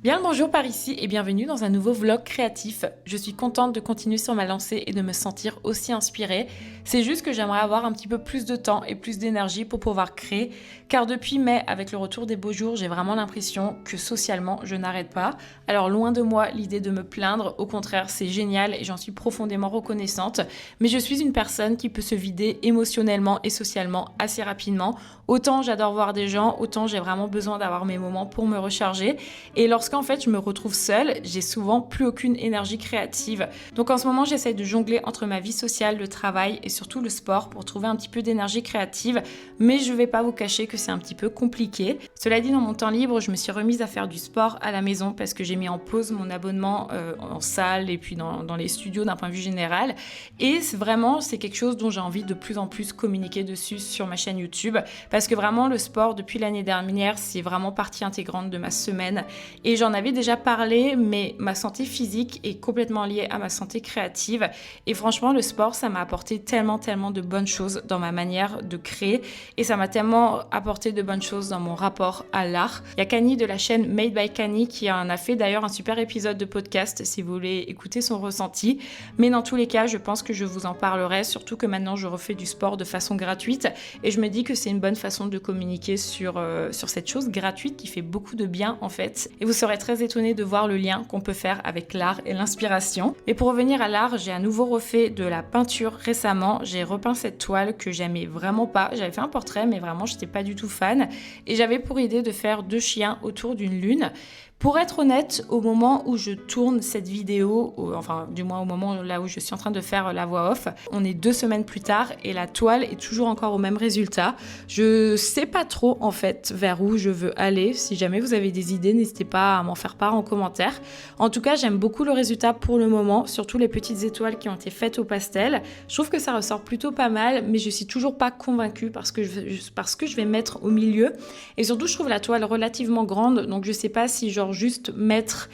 Bien le bonjour par ici et bienvenue dans un nouveau vlog créatif. Je suis contente de continuer sur ma lancée et de me sentir aussi inspirée. C'est juste que j'aimerais avoir un petit peu plus de temps et plus d'énergie pour pouvoir créer, car depuis mai, avec le retour des beaux jours, j'ai vraiment l'impression que socialement, je n'arrête pas. Alors loin de moi l'idée de me plaindre, au contraire, c'est génial et j'en suis profondément reconnaissante. Mais je suis une personne qui peut se vider émotionnellement et socialement assez rapidement. Autant j'adore voir des gens, autant j'ai vraiment besoin d'avoir mes moments pour me recharger. Et lorsqu'en fait je me retrouve seule, j'ai souvent plus aucune énergie créative. Donc en ce moment j'essaye de jongler entre ma vie sociale, le travail et surtout le sport pour trouver un petit peu d'énergie créative. Mais je vais pas vous cacher que c'est un petit peu compliqué. Cela dit, dans mon temps libre, je me suis remise à faire du sport à la maison parce que j'ai mis en pause mon abonnement en salle et puis dans les studios d'un point de vue général. Et c'est quelque chose dont j'ai envie de plus en plus communiquer dessus sur ma chaîne YouTube. Parce que vraiment le sport depuis l'année dernière, c'est vraiment partie intégrante de ma semaine. Et j'en avais déjà parlé, mais ma santé physique est complètement liée à ma santé créative. Et franchement, le sport, ça m'a apporté tellement de bonnes choses dans ma manière de créer. Et ça m'a tellement apporté de bonnes choses dans mon rapport à l'art. Il y a Kani de la chaîne Made by Kani qui en a fait d'ailleurs un super épisode de podcast si vous voulez écouter son ressenti. Mais dans tous les cas, je pense que je vous en parlerai, surtout que maintenant je refais du sport de façon gratuite. Et je me dis que c'est une bonne façon de communiquer sur cette chose gratuite qui fait beaucoup de bien en fait. Et vous serez très étonnés de voir le lien qu'on peut faire avec l'art et l'inspiration. Et pour revenir à l'art, j'ai à nouveau refait de la peinture récemment. J'ai repeint cette toile que j'aimais vraiment pas. J'avais fait un portrait, mais vraiment, j'étais pas du tout fan. Et j'avais pour idée de faire 2 chiens autour d'une lune. Pour être honnête, au moment où je tourne cette vidéo, enfin du moins au moment là où je suis en train de faire la voix off, on est 2 semaines plus tard et la toile est toujours encore au même résultat. Je sais pas trop en fait vers où je veux aller. Si jamais vous avez des idées, n'hésitez pas à m'en faire part en commentaire. En tout cas, j'aime beaucoup le résultat pour le moment, surtout les petites étoiles qui ont été faites au pastel. Je trouve que ça ressort plutôt pas mal, mais je suis toujours pas convaincue parce que je vais mettre au milieu. Et surtout, je trouve la toile relativement grande, donc je sais pas si juste mettre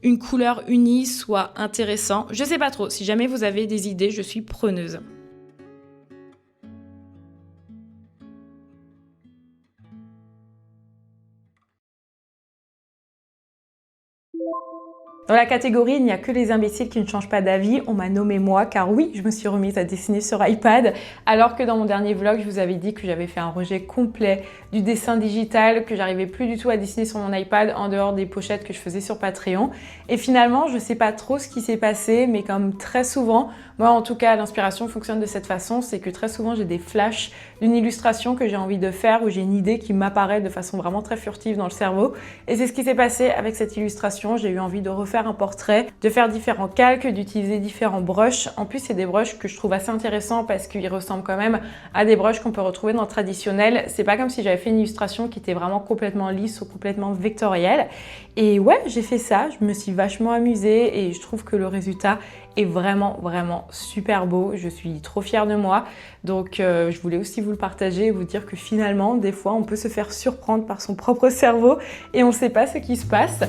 une couleur unie soit intéressant. Je sais pas trop. Si jamais vous avez des idées, je suis preneuse. Dans la catégorie il n'y a que les imbéciles qui ne changent pas d'avis, on m'a nommé moi car oui, je me suis remise à dessiner sur iPad alors que dans mon dernier vlog, je vous avais dit que j'avais fait un rejet complet du dessin digital, que j'arrivais plus du tout à dessiner sur mon iPad en dehors des pochettes que je faisais sur Patreon. Et finalement, je sais pas trop ce qui s'est passé, mais comme très souvent, moi en tout cas, l'inspiration fonctionne de cette façon, c'est que très souvent j'ai des flashs d'une illustration que j'ai envie de faire ou j'ai une idée qui m'apparaît de façon vraiment très furtive dans le cerveau. Et c'est ce qui s'est passé avec cette illustration, j'ai eu envie de refaire un portrait, de faire différents calques, d'utiliser différents brushes. En plus, c'est des brushes que je trouve assez intéressants parce qu'ils ressemblent quand même à des brushes qu'on peut retrouver dans le traditionnel. C'est pas comme si j'avais fait une illustration qui était vraiment complètement lisse ou complètement vectorielle. Et ouais, j'ai fait ça, je me suis vachement amusée et je trouve que le résultat est vraiment super beau. Je suis trop fière de moi. Donc je voulais aussi vous le partager et vous dire que finalement, des fois, on peut se faire surprendre par son propre cerveau et on ne sait pas ce qui se passe.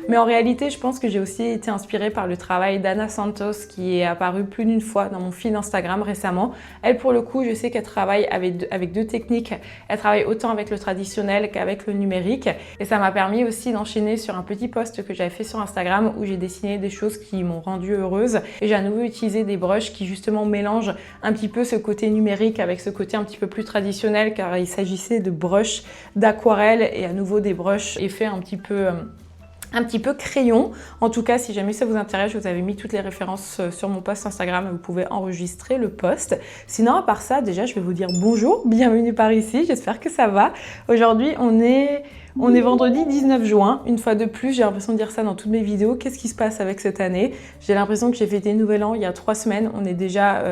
Mais en réalité, je pense que j'ai aussi été inspirée par le travail d'Anna Santos qui est apparu plus d'une fois dans mon feed Instagram récemment. Elle, pour le coup, je sais qu'elle travaille avec deux techniques. Elle travaille autant avec le traditionnel qu'avec le numérique. Et ça m'a permis aussi d'enchaîner sur un petit post que j'avais fait sur Instagram où j'ai dessiné des choses qui m'ont rendue heureuse. Et j'ai à nouveau utilisé des brushes qui justement mélangent un petit peu ce côté numérique avec ce côté un petit peu plus traditionnel car il s'agissait de brushes d'aquarelle et à nouveau des brushes effets un petit peu crayon. En tout cas, si jamais ça vous intéresse, je vous avais mis toutes les références sur mon post Instagram et vous pouvez enregistrer le post. Sinon, à part ça, déjà, je vais vous dire bonjour, bienvenue par ici, j'espère que ça va. Aujourd'hui, on est On est vendredi 19 juin, une fois de plus, j'ai l'impression de dire ça dans toutes mes vidéos. Qu'est-ce qui se passe avec cette année? J'ai l'impression que j'ai fêté Nouvel An il y a 3 semaines, on est déjà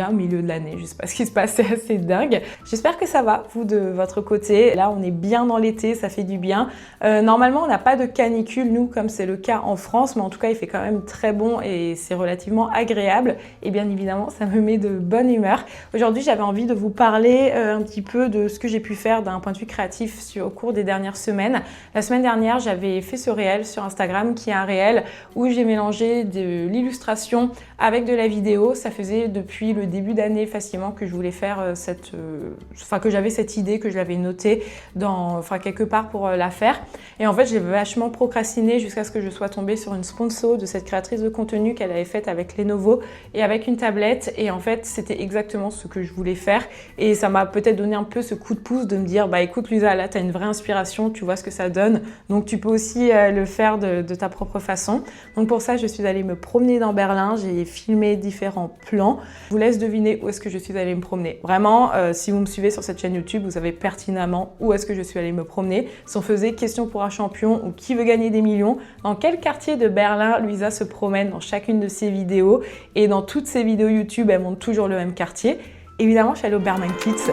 au milieu de l'année, je sais pas ce qui se passe, c'est assez dingue. J'espère que ça va, vous de votre côté. Là, on est bien dans l'été, ça fait du bien. Normalement, on n'a pas de canicule, nous, comme c'est le cas en France, mais en tout cas, il fait quand même très bon et c'est relativement agréable. Et bien évidemment, ça me met de bonne humeur. Aujourd'hui, j'avais envie de vous parler un petit peu de ce que j'ai pu faire d'un point de vue créatif au cours des dernières semaines. La semaine dernière, j'avais fait ce réel sur Instagram qui est un réel où j'ai mélangé de l'illustration avec de la vidéo. Ça faisait depuis le début d'année facilement que je voulais faire que j'avais cette idée, que je l'avais notée quelque part pour la faire. Et en fait, j'ai vachement procrastiné jusqu'à ce que je sois tombée sur une sponsor de cette créatrice de contenu qu'elle avait faite avec Lenovo et avec une tablette. Et en fait, c'était exactement ce que je voulais faire. Et ça m'a peut-être donné un peu ce coup de pouce de me dire, bah écoute Luisa, là, tu as une vraie inspiration, tu vois ce que ça donne. Donc, tu peux aussi le faire de ta propre façon. Donc, pour ça, je suis allée me promener dans Berlin. J'ai filmé différents plans. Je vous laisse deviner où est-ce que je suis allée me promener. Vraiment, si vous me suivez sur cette chaîne YouTube, vous savez pertinemment où est-ce que je suis allée me promener. Si on faisait question pour un champion ou qui veut gagner des millions, dans quel quartier de Berlin Luisa se promène dans chacune de ses vidéos. Et dans toutes ses vidéos YouTube, elle montre toujours le même quartier. Évidemment, je suis allée au Bergman Kids.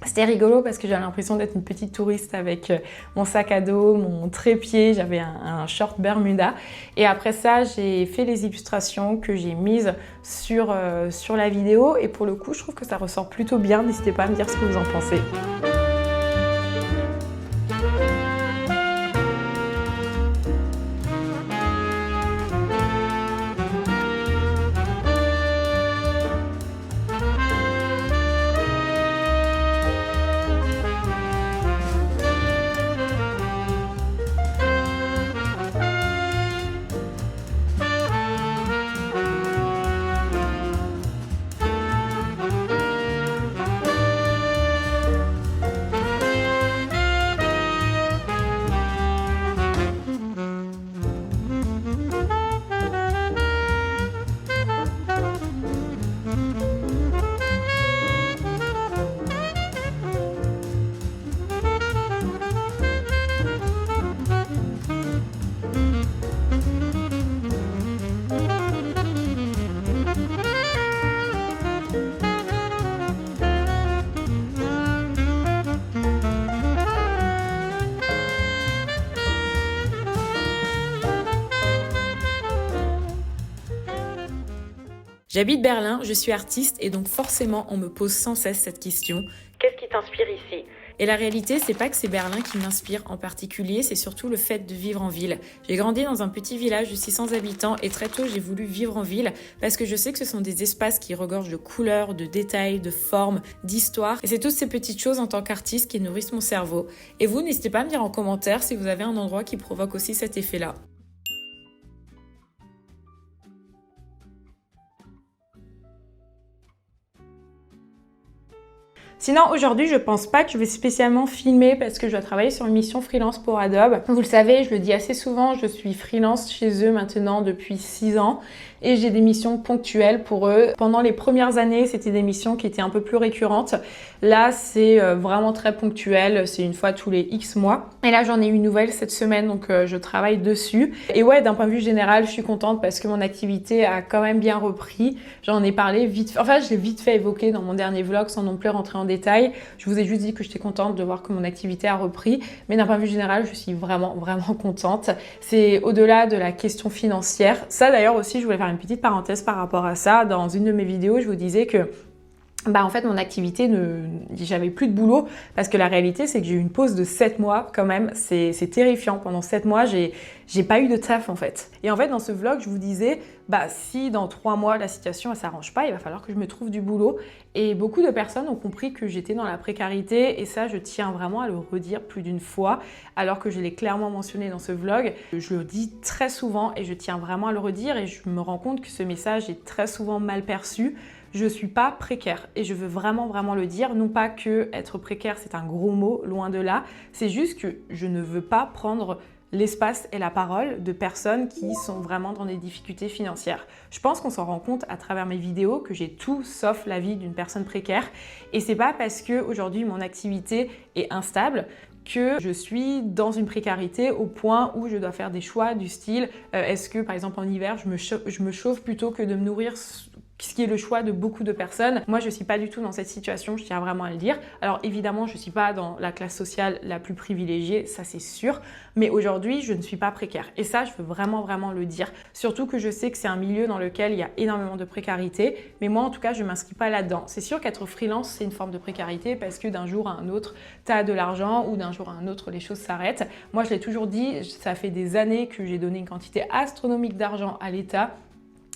C'était rigolo parce que j'avais l'impression d'être une petite touriste avec mon sac à dos, mon trépied, j'avais un short Bermuda. Et après ça, j'ai fait les illustrations que j'ai mises sur la vidéo. Et pour le coup, je trouve que ça ressort plutôt bien. N'hésitez pas à me dire ce que vous en pensez. J'habite Berlin, je suis artiste et donc forcément on me pose sans cesse cette question. Qu'est-ce qui t'inspire ici? Et la réalité, c'est pas que c'est Berlin qui m'inspire en particulier, c'est surtout le fait de vivre en ville. J'ai grandi dans un petit village de 600 habitants et très tôt j'ai voulu vivre en ville parce que je sais que ce sont des espaces qui regorgent de couleurs, de détails, de formes, d'histoires. Et c'est toutes ces petites choses en tant qu'artiste qui nourrissent mon cerveau. Et vous, n'hésitez pas à me dire en commentaire si vous avez un endroit qui provoque aussi cet effet-là. Sinon, aujourd'hui, je pense pas que je vais spécialement filmer parce que je dois travailler sur une mission freelance pour Adobe. Vous le savez, je le dis assez souvent, je suis freelance chez eux maintenant depuis 6 ans et j'ai des missions ponctuelles pour eux. Pendant les premières années, c'était des missions qui étaient un peu plus récurrentes. Là, c'est vraiment très ponctuel, c'est une fois tous les X mois. Et là, j'en ai une nouvelle cette semaine, donc je travaille dessus. Et ouais, d'un point de vue général, je suis contente parce que mon activité a quand même bien repris. J'en ai parlé vite fait, enfin, je l'ai vite fait évoquer dans mon dernier vlog sans non plus rentrer en détail. Je vous ai juste dit que j'étais contente de voir que mon activité a repris. Mais d'un point de vue général, je suis vraiment contente. C'est au-delà de la question financière. Ça, d'ailleurs, aussi, je voulais faire une petite parenthèse par rapport à ça. Dans une de mes vidéos, je vous disais que en fait mon activité, j'avais plus de boulot parce que la réalité c'est que j'ai eu une pause de 7 mois quand même, c'est terrifiant. Pendant 7 mois j'ai pas eu de taf en fait. Et en fait dans ce vlog je vous disais si dans 3 mois la situation elle s'arrange pas, il va falloir que je me trouve du boulot. Et beaucoup de personnes ont compris que j'étais dans la précarité et ça je tiens vraiment à le redire plus d'une fois alors que je l'ai clairement mentionné dans ce vlog. Je le dis très souvent et je tiens vraiment à le redire et je me rends compte que ce message est très souvent mal perçu. Je ne suis pas précaire et je veux vraiment le dire. Non pas que être précaire c'est un gros mot, loin de là. C'est juste que je ne veux pas prendre l'espace et la parole de personnes qui sont vraiment dans des difficultés financières. Je pense qu'on s'en rend compte à travers mes vidéos que j'ai tout sauf la vie d'une personne précaire. Et c'est pas parce que aujourd'hui mon activité est instable que je suis dans une précarité au point où je dois faire des choix du style est-ce que par exemple en hiver je me chauffe plutôt que de me nourrir, ce qui est le choix de beaucoup de personnes. Moi, je ne suis pas du tout dans cette situation, je tiens vraiment à le dire. Alors évidemment, je ne suis pas dans la classe sociale la plus privilégiée, ça c'est sûr, mais aujourd'hui, je ne suis pas précaire. Et ça, je veux vraiment le dire. Surtout que je sais que c'est un milieu dans lequel il y a énormément de précarité, mais moi en tout cas, je ne m'inscris pas là-dedans. C'est sûr qu'être freelance, c'est une forme de précarité parce que d'un jour à un autre, tu as de l'argent ou d'un jour à un autre, les choses s'arrêtent. Moi, je l'ai toujours dit, ça fait des années que j'ai donné une quantité astronomique d'argent à l'État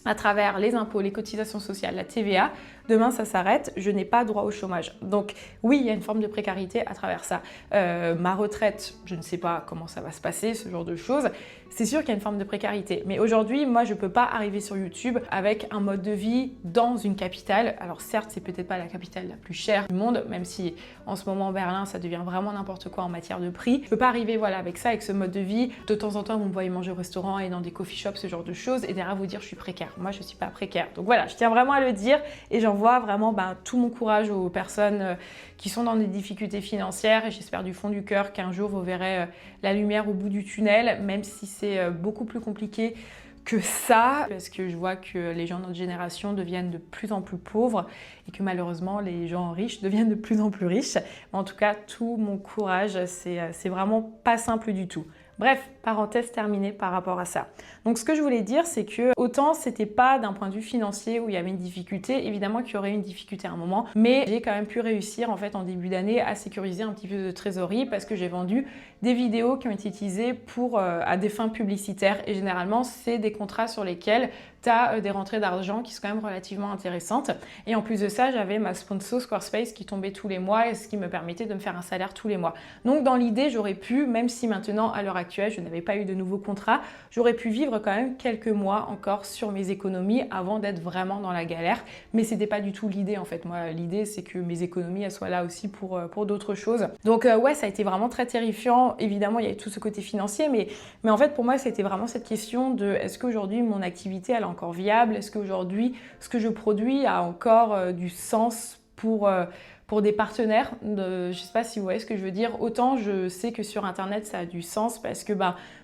à travers les impôts, les cotisations sociales, la TVA. Demain, ça s'arrête, je n'ai pas droit au chômage. Donc oui, il y a une forme de précarité à travers ça. Ma retraite, je ne sais pas comment ça va se passer, ce genre de choses. C'est sûr qu'il y a une forme de précarité. Mais aujourd'hui, moi, je ne peux pas arriver sur YouTube avec un mode de vie dans une capitale. Alors certes, c'est peut-être pas la capitale la plus chère du monde, même si en ce moment, Berlin, ça devient vraiment n'importe quoi en matière de prix. Je ne peux pas arriver avec ça, avec ce mode de vie. De temps en temps, vous me voyez manger au restaurant et dans des coffee shops, ce genre de choses. Et derrière, vous dire, je suis précaire. Moi, je ne suis pas précaire. Donc voilà, je tiens vraiment à le dire et j'envoie vraiment tout mon courage aux personnes qui sont dans des difficultés financières et j'espère du fond du cœur qu'un jour vous verrez la lumière au bout du tunnel, même si c'est beaucoup plus compliqué que ça, parce que je vois que les gens de notre génération deviennent de plus en plus pauvres et que malheureusement les gens riches deviennent de plus en plus riches. Mais en tout cas, tout mon courage, c'est vraiment pas simple du tout. Bref, parenthèse terminée par rapport à ça. Donc ce que je voulais dire, c'est que autant c'était pas d'un point de vue financier où il y avait une difficulté, évidemment qu'il y aurait une difficulté à un moment, mais j'ai quand même pu réussir en fait en début d'année à sécuriser un petit peu de trésorerie parce que j'ai vendu des vidéos qui ont été utilisées à des fins publicitaires et généralement c'est des contrats sur lesquels tu as des rentrées d'argent qui sont quand même relativement intéressantes. Et en plus de ça, j'avais ma sponsor Squarespace qui tombait tous les mois et ce qui me permettait de me faire un salaire tous les mois. Donc dans l'idée, j'aurais pu, même si maintenant à l'heure actuelle, je n'avais pas eu de nouveaux contrats, j'aurais pu vivre quand même quelques mois encore sur mes économies avant d'être vraiment dans la galère. Mais c'était pas du tout l'idée en fait. Moi, l'idée c'est que mes économies elles soient là aussi pour d'autres choses. Donc ouais, ça a été vraiment très terrifiant. Évidemment, il y avait tout ce côté financier, mais en fait pour moi, c'était vraiment cette question de est-ce qu'aujourd'hui mon activité elle est encore viable? Est-ce qu'aujourd'hui ce que je produis a encore du sens pour des partenaires? Je ne sais pas si vous voyez ce que je veux dire. Autant je sais que sur internet ça a du sens parce que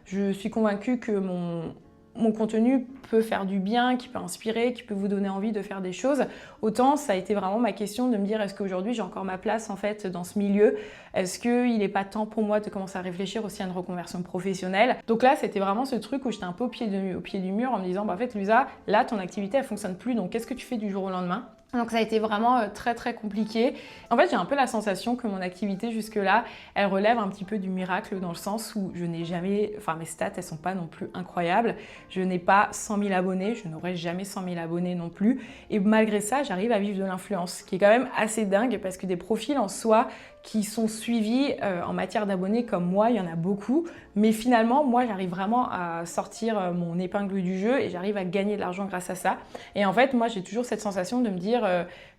je suis convaincue que mon contenu peut faire du bien, qui peut inspirer, qui peut vous donner envie de faire des choses. Autant ça a été vraiment ma question de me dire est-ce qu'aujourd'hui j'ai encore ma place en fait dans ce milieu? Est-ce qu'il n'est pas temps pour moi de commencer à réfléchir aussi à une reconversion professionnelle? Donc là c'était vraiment ce truc où j'étais un peu au pied du mur en me disant en fait Lusa, là ton activité elle fonctionne plus, donc qu'est-ce que tu fais du jour au lendemain? Donc ça a été vraiment très compliqué. En fait, j'ai un peu la sensation que mon activité jusque-là, elle relève un petit peu du miracle dans le sens où je n'ai jamais, mes stats, elles sont pas non plus incroyables. Je n'ai pas 100 000 abonnés, je n'aurai jamais 100 000 abonnés non plus. Et malgré ça, j'arrive à vivre de l'influence, ce qui est quand même assez dingue parce que des profils en soi qui sont suivis en matière d'abonnés comme moi, il y en a beaucoup. Mais finalement, moi, j'arrive vraiment à sortir mon épingle du jeu et j'arrive à gagner de l'argent grâce à ça. Et en fait, moi, j'ai toujours cette sensation de me dire,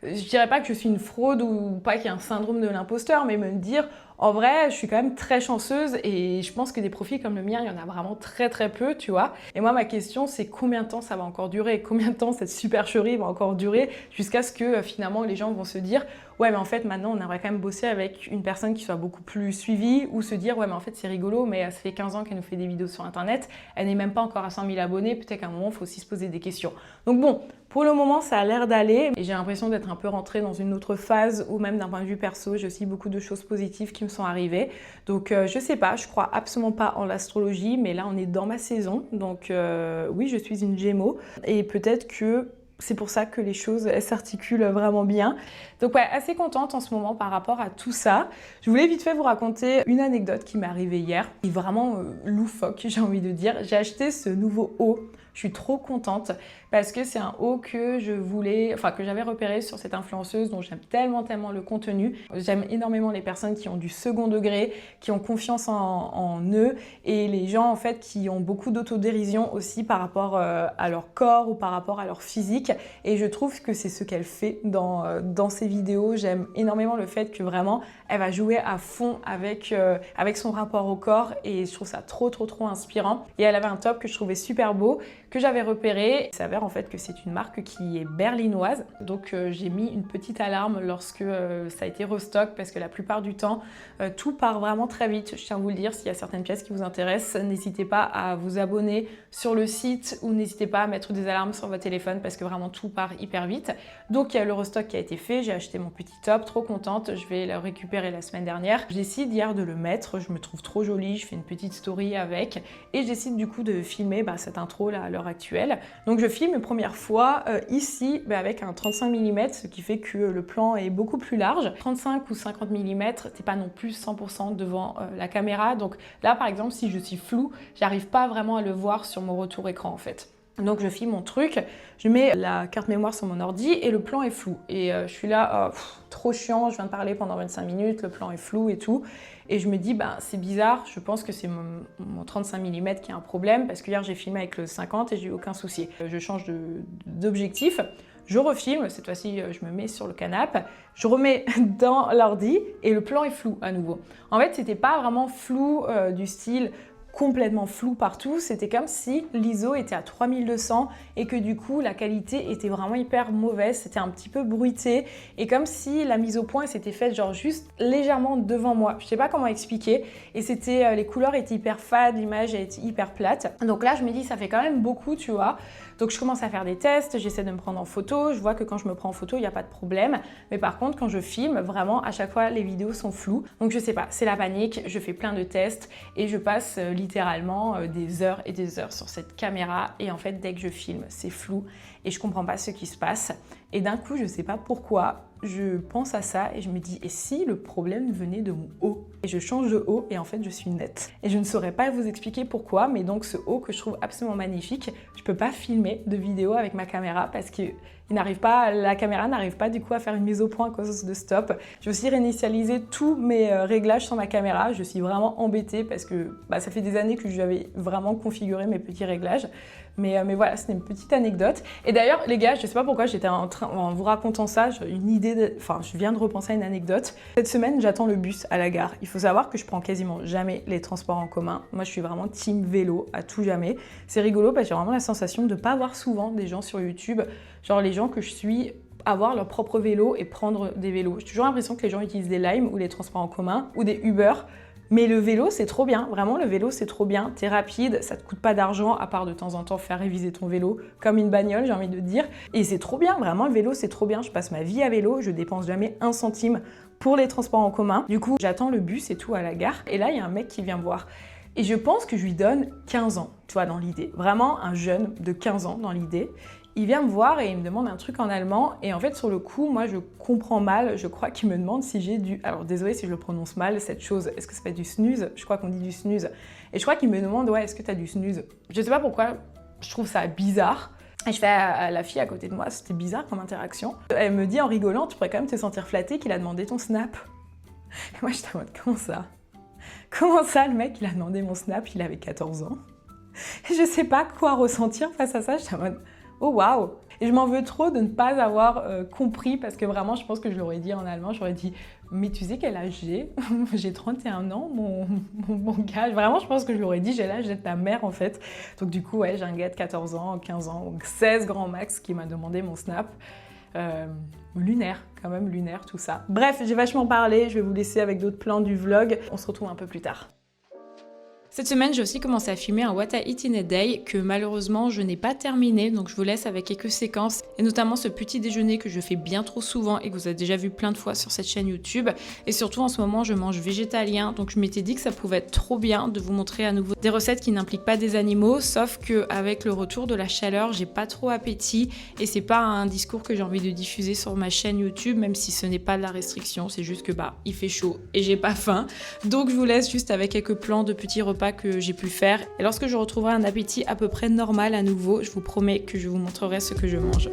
je dirais pas que je suis une fraude ou pas qu'il y a un syndrome de l'imposteur, mais me dire, en vrai, je suis quand même très chanceuse et je pense que des profils comme le mien, il y en a vraiment très peu, tu vois. Et moi, ma question, c'est combien de temps ça va encore durer? Combien de temps cette supercherie va encore durer jusqu'à ce que finalement les gens vont se dire ouais mais en fait maintenant on aimerait quand même bosser avec une personne qui soit beaucoup plus suivie ou se dire ouais mais en fait c'est rigolo mais ça fait 15 ans qu'elle nous fait des vidéos sur internet, elle n'est même pas encore à 100 000 abonnés, peut-être qu'à un moment il faut aussi se poser des questions. Donc bon, pour le moment ça a l'air d'aller et j'ai l'impression d'être un peu rentrée dans une autre phase ou même d'un point de vue perso, j'ai aussi beaucoup de choses positives qui me sont arrivées. Donc je sais pas, je crois absolument pas en l'astrologie mais là on est dans ma saison donc oui je suis une Gémeaux et peut-être que C'est pour ça que les choses s'articulent vraiment bien. Donc ouais, assez contente en ce moment par rapport à tout ça. Je voulais vite fait vous raconter une anecdote qui m'est arrivée hier. Et vraiment loufoque, j'ai envie de dire. J'ai acheté ce nouveau haut. Je suis trop contente parce que c'est un haut que que j'avais repéré sur cette influenceuse dont j'aime tellement le contenu. J'aime énormément les personnes qui ont du second degré, qui ont confiance en eux et les gens en fait qui ont beaucoup d'autodérision aussi par rapport à leur corps ou par rapport à leur physique. Et je trouve que c'est ce qu'elle fait dans ses vidéos. J'aime énormément le fait que vraiment elle va jouer à fond avec son rapport au corps et je trouve ça trop inspirant. Et elle avait un top que je trouvais super beau, que j'avais repéré. Il s'avère en fait que c'est une marque qui est berlinoise. Donc j'ai mis une petite alarme lorsque ça a été restock parce que la plupart du temps, tout part vraiment très vite. Je tiens à vous le dire, s'il y a certaines pièces qui vous intéressent, n'hésitez pas à vous abonner sur le site ou n'hésitez pas à mettre des alarmes sur votre téléphone parce que vraiment tout part hyper vite. Donc il y a le restock qui a été fait, j'ai acheté mon petit top, trop contente, je vais le récupérer la semaine dernière. Je décide hier de le mettre, je me trouve trop jolie, je fais une petite story avec et je décide du coup de filmer cette intro là à l'heure actuelle. Donc je filme une première fois ici avec un 35 mm, ce qui fait que le plan est beaucoup plus large. 35 ou 50 mm, t'es pas non plus 100% devant la caméra. Donc là par exemple, si je suis floue, j'arrive pas vraiment à le voir sur mon retour écran en fait. Donc je filme mon truc, je mets la carte mémoire sur mon ordi et le plan est flou. Et je suis là, trop chiant, je viens de parler pendant 25 minutes, le plan est flou et tout. Et je me dis, c'est bizarre, je pense que c'est mon 35 mm qui a un problème parce que hier j'ai filmé avec le 50 et j'ai eu aucun souci. Je change d'objectif, je refilme, cette fois-ci je me mets sur le canapé, je remets dans l'ordi et le plan est flou à nouveau. En fait, c'était pas vraiment flou du style complètement flou partout, c'était comme si l'ISO était à 3200 et que du coup la qualité était vraiment hyper mauvaise, c'était un petit peu bruité et comme si la mise au point s'était faite genre juste légèrement devant moi. Je sais pas comment expliquer et c'était les couleurs étaient hyper fades, l'image était hyper plate. Donc là je me dis ça fait quand même beaucoup, tu vois. Donc je commence à faire des tests, j'essaie de me prendre en photo, je vois que quand je me prends en photo, il n'y a pas de problème. Mais par contre, quand je filme, vraiment, à chaque fois, les vidéos sont floues. Donc je sais pas, c'est la panique, je fais plein de tests et je passe littéralement des heures et des heures sur cette caméra. Et en fait, dès que je filme, c'est flou et je comprends pas ce qui se passe. Et d'un coup, je sais pas pourquoi, je pense à ça et je me dis, et si le problème venait de mon haut? Et je change de haut et en fait, je suis nette. Et je ne saurais pas vous expliquer pourquoi, mais donc ce haut que je trouve absolument magnifique, je peux pas filmer de vidéo avec ma caméra parce que la caméra n'arrive pas du coup à faire une mise au point à cause de stop. J'ai aussi réinitialisé tous mes réglages sur ma caméra. Je suis vraiment embêtée parce que ça fait des années que j'avais vraiment configuré mes petits réglages. Mais voilà, c'était une petite anecdote. Et d'ailleurs, les gars, je sais pas pourquoi j'étais en vous racontant ça, j'ai une idée, je viens de repenser à une anecdote. Cette semaine, j'attends le bus à la gare. Il faut savoir que je prends quasiment jamais les transports en commun. Moi, je suis vraiment team vélo à tout jamais. C'est rigolo parce que j'ai vraiment la sensation de pas voir souvent des gens sur YouTube, genre les gens que je suis, avoir leur propre vélo et prendre des vélos. J'ai toujours l'impression que les gens utilisent des Lime ou les transports en commun ou des Uber. Mais le vélo, c'est trop bien. Vraiment, le vélo, c'est trop bien. T'es rapide, ça te coûte pas d'argent, à part de temps en temps faire réviser ton vélo, comme une bagnole, j'ai envie de dire. Et c'est trop bien. Vraiment, le vélo, c'est trop bien. Je passe ma vie à vélo. Je dépense jamais un centime pour les transports en commun. Du coup, j'attends le bus et tout à la gare. Et là, il y a un mec qui vient me voir. Et je pense que je lui donne 15 ans, tu vois, dans l'idée. Vraiment un jeune de 15 ans dans l'idée. Il vient me voir et il me demande un truc en allemand. Et en fait, sur le coup, moi, je comprends mal. Je crois qu'il me demande si j'ai du... Alors, désolé si je le prononce mal, cette chose. Est-ce que ça fait du snooze? Je crois qu'on dit du snooze. Et je crois qu'il me demande, ouais, est-ce que tu as du snooze? Je sais pas pourquoi, je trouve ça bizarre. Et je fais à la fille à côté de moi, c'était bizarre comme interaction. Elle me dit en rigolant, tu pourrais quand même te sentir flattée qu'il a demandé ton snap. Et moi, j'étais en mode, comment ça? Comment ça, le mec, il a demandé mon snap, il avait 14 ans? Et je sais pas quoi ressentir face à ça, j'étais en mode... Oh waouh! Et je m'en veux trop de ne pas avoir compris parce que vraiment, je pense que je l'aurais dit en allemand, j'aurais dit « Mais tu sais quel âge j'ai? J'ai 31 ans, mon gars. » Vraiment, je pense que je l'aurais dit « J'ai l'âge d'être ta mère en fait. » Donc du coup, ouais, j'ai un gars de 14 ans, 15 ans, 16 grand max qui m'a demandé mon snap. Lunaire, quand même lunaire tout ça. Bref, j'ai vachement parlé, je vais vous laisser avec d'autres plans du vlog. On se retrouve un peu plus tard. Cette semaine, j'ai aussi commencé à filmer un What I Eat in a Day que malheureusement je n'ai pas terminé, donc je vous laisse avec quelques séquences et notamment ce petit déjeuner que je fais bien trop souvent et que vous avez déjà vu plein de fois sur cette chaîne YouTube. Et surtout en ce moment je mange végétalien, donc je m'étais dit que ça pouvait être trop bien de vous montrer à nouveau des recettes qui n'impliquent pas des animaux, sauf qu'avec le retour de la chaleur, j'ai pas trop appétit et c'est pas un discours que j'ai envie de diffuser sur ma chaîne YouTube, même si ce n'est pas de la restriction, c'est juste que il fait chaud et j'ai pas faim. Donc je vous laisse juste avec quelques plans de petits repas que j'ai pu faire. Et lorsque je retrouverai un appétit à peu près normal à nouveau, je vous promets que je vous montrerai ce que je mange.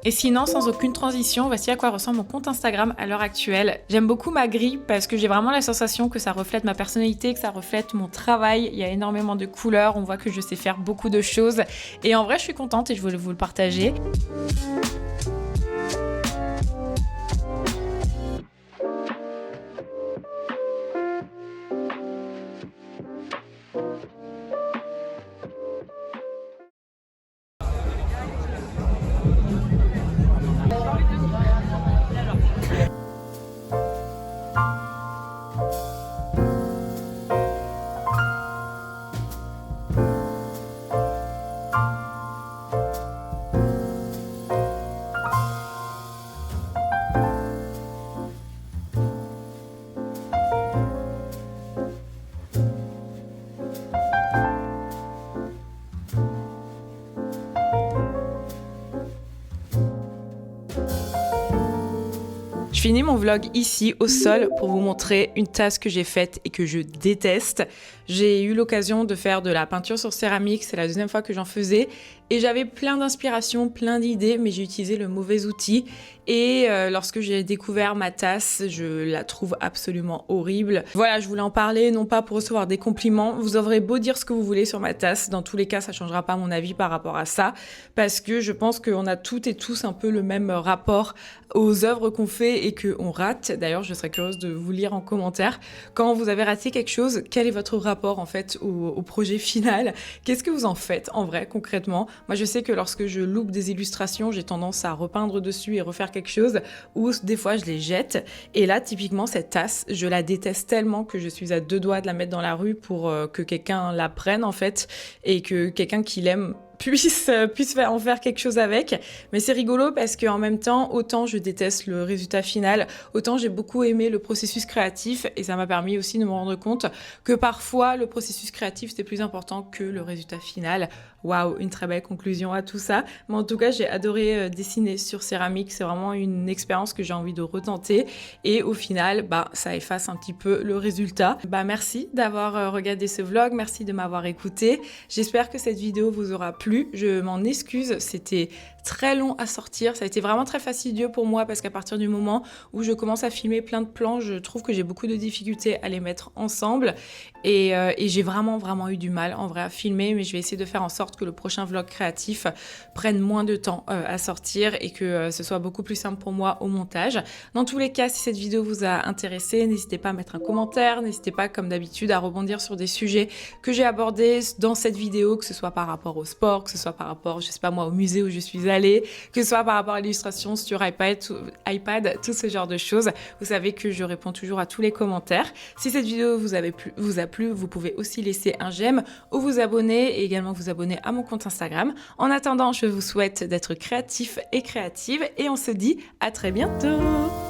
Et sinon, sans aucune transition, voici à quoi ressemble mon compte Instagram à l'heure actuelle. J'aime beaucoup ma grille parce que j'ai vraiment la sensation que ça reflète ma personnalité, que ça reflète mon travail. Il y a énormément de couleurs, on voit que je sais faire beaucoup de choses. Et en vrai, je suis contente et je voulais vous le partager. Je finis mon vlog ici au sol pour vous montrer une tasse que j'ai faite et que je déteste. J'ai eu l'occasion de faire de la peinture sur céramique, c'est la deuxième fois que j'en faisais et j'avais plein d'inspiration, plein d'idées, mais j'ai utilisé le mauvais outil. Et lorsque j'ai découvert ma tasse, je la trouve absolument horrible. Voilà, je voulais en parler, non pas pour recevoir des compliments. Vous aurez beau dire ce que vous voulez sur ma tasse, dans tous les cas, ça changera pas mon avis par rapport à ça, parce que je pense qu'on a toutes et tous un peu le même rapport aux œuvres qu'on fait et qu'on rate. D'ailleurs, je serais curieuse de vous lire en commentaire. Quand vous avez raté quelque chose, quel est votre rapport en fait au projet final? Qu'est-ce que vous en faites en vrai, concrètement? Moi, je sais que lorsque je loupe des illustrations, j'ai tendance à repeindre dessus et refaire quelque chose, ou des fois je les jette. Et là, typiquement, cette tasse, je la déteste tellement que je suis à deux doigts de la mettre dans la rue pour que quelqu'un la prenne en fait, et que quelqu'un qui l'aime puisse en faire quelque chose avec. Mais c'est rigolo parce qu'en même temps, autant je déteste le résultat final, autant j'ai beaucoup aimé le processus créatif et ça m'a permis aussi de me rendre compte que parfois le processus créatif c'était plus important que le résultat final. Waouh, une très belle conclusion à tout ça. Mais en tout cas, j'ai adoré dessiner sur céramique. C'est vraiment une expérience que j'ai envie de retenter. Et au final, ça efface un petit peu le résultat. Merci d'avoir regardé ce vlog. Merci de m'avoir écouté. J'espère que cette vidéo vous aura plu. Je m'en excuse. C'était très long à sortir. Ça a été vraiment très fastidieux pour moi parce qu'à partir du moment où je commence à filmer plein de plans, je trouve que j'ai beaucoup de difficultés à les mettre ensemble. Et j'ai vraiment eu du mal en vrai à filmer. Mais je vais essayer de faire en sorte que le prochain vlog créatif prenne moins de temps à sortir et que ce soit beaucoup plus simple pour moi au montage. Dans tous les cas, si cette vidéo vous a intéressé, n'hésitez pas à mettre un commentaire, n'hésitez pas comme d'habitude à rebondir sur des sujets que j'ai abordés dans cette vidéo, que ce soit par rapport au sport, que ce soit par rapport, je sais pas moi, au musée où je suis allée, aller, que ce soit par rapport à l'illustration sur iPad, tout ce genre de choses. Vous savez que je réponds toujours à tous les commentaires. Si cette vidéo vous a plu, vous pouvez aussi laisser un j'aime ou vous abonner et également vous abonner à mon compte Instagram. En attendant, je vous souhaite d'être créatif et créative et on se dit à très bientôt.